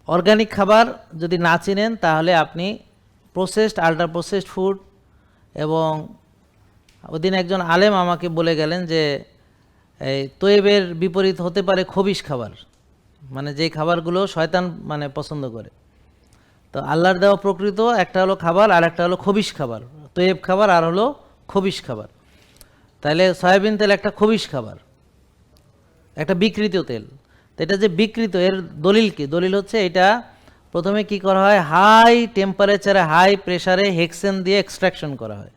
Organic খাবার যদি না চিনেন তাহলে আপনি প্রসেসড আল্ট্রা প্রসেসড ফুড, এবং ওদিন একজন আলেম আমাকে বলে গেলেন যে এই তৈবের বিপরীত হতে পারে খবিশ খাবার, মানে যেই খাবারগুলো শয়তান মানে পছন্দ করে। তো আল্লাহর দেওয়া প্রকৃত একটা হলো খাবার আর একটা হলো খবিশ খাবার, তৈব খাবার আর হলো খবিশ খাবার। তাহলে সয়াবিন তেল একটা খবিশ খাবার, একটা বিকৃত তেল। তো এটা যে বিকৃত, এর দলিল কি? দলিল হচ্ছে এটা প্রথমে কি করা হয়, হাই টেম্পারেচারে হাই প্রেসারে হেক্সেন দিয়ে এক্সট্রাকশন করা হয়।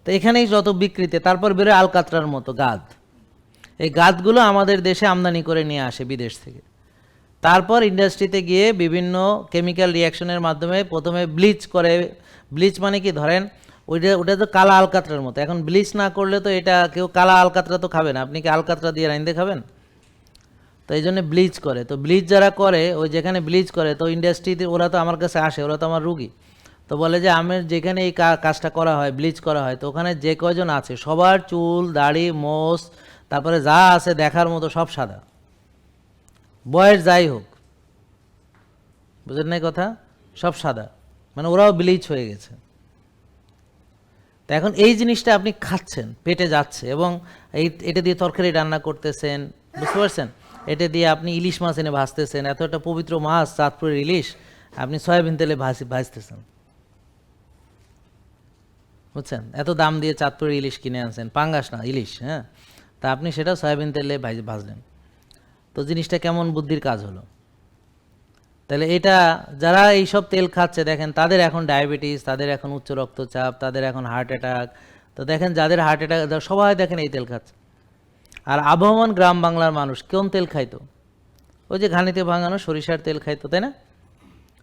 তো এখানেই যত বিকৃতি, তারপর বেরোয় আলকাতরার মতো গাদ। এই গাদগুলো আমাদের দেশে আমদানি করে নিয়ে আসে বিদেশ থেকে। তারপর ইন্ডাস্ট্রিতে গিয়ে বিভিন্ন কেমিক্যাল রিয়াকশনের মাধ্যমে প্রথমে ব্লিচ করে। ব্লিচ মানে কি, ধরেন ওটা তো কালা আলকাতরার মতো। এখন ব্লিচ না করলে তো এটা কেউ কালা আলকাতরা তো খাবে না। আপনি কি আলকাতরা দিয়ে রাইন্দে খাবেন? তো এই জন্য ব্লিচ করে। তো ব্লিচ যারা করে, ওই যেখানে ব্লিচ করে, তো ইন্ডাস্ট্রিতে ওরা তো আমার কাছে আসে, ওরা তো আমার রুগী। তো বলে যে আমার যেখানে এই কাজটা করা হয়, ব্লিচ করা হয়, তো ওখানে যে কয়জন আছে সবার চুল দাড়ি মোষ তারপরে যা আছে দেখার মতো সব সাদা, বয়স যাই হোক, বুঝলেন না কথা, সব সাদা, মানে ওরাও ব্লিচ হয়ে গেছে। তো এখন এই জিনিসটা আপনি খাচ্ছেন, পেটে যাচ্ছে, এবং এটা দিয়ে তরকারি রান্না করতেছেন, বুঝতে পারছেন? এটা দিয়ে আপনি ইলিশ মাছ এনে ভাজতেছেন, এত একটা পবিত্র মাছ চাঁদপুরের ইলিশ আপনি সয়াবিন তেলে ভাজতেছেন, বুঝছেন? এত দাম দিয়ে চাঁদপুরের ইলিশ কিনে আনছেন, পাঙ্গাস না ইলিশ, হ্যাঁ, তা আপনি সেটা সয়াবিন তেলে ভাজলেন। তো জিনিসটা কেমন বুদ্ধির কাজ হলো? তাহলে এটা যারা এইসব তেল খাচ্ছে দেখেন তাদের এখন ডায়াবেটিস, তাদের এখন উচ্চ রক্তচাপ, তাদের এখন হার্ট অ্যাটাক। তো দেখেন যাদের হার্ট অ্যাটাক সবাই দেখেন এই তেল খাচ্ছে। আর আবহমান গ্রাম বাংলার মানুষ কোন তেল খাইতো? ওই যে ঘানিতে ভাঙানো সরিষার তেল খাইতো, তাই না?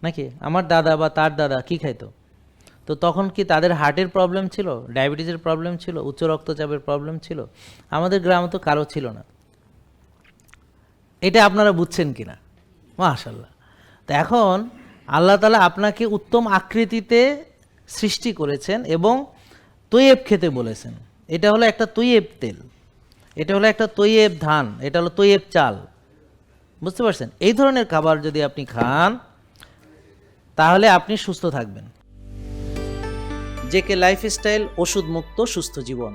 নাকি আমার দাদা বা তার দাদা কি খাইতো? তো তখন কি তাদের হার্টের প্রবলেম ছিল, ডায়াবেটিসের প্রবলেম ছিল, উচ্চ রক্তচাপের প্রবলেম ছিল? আমাদের গ্রামে তো কারো ছিল না। এটা আপনারা বুঝছেন কিনা? মাশাআল্লাহ। তো এখন আল্লাহ তাআলা আপনাকে উত্তম আকৃতিতে সৃষ্টি করেছেন এবং তৈয়েব খেতে বলেছেন। এটা হলো একটা তৈয়েব তেল, এটা হলো একটা তৈয়েব ধান, এটা হলো তৈয়েব চাল, বুঝতে পারছেন? এই ধরনের খাবার যদি আপনি খান তাহলে আপনি সুস্থ থাকবেন। জেকে লাইফস্টাইল, ওষুধ মুক্ত সুস্থ জীবন।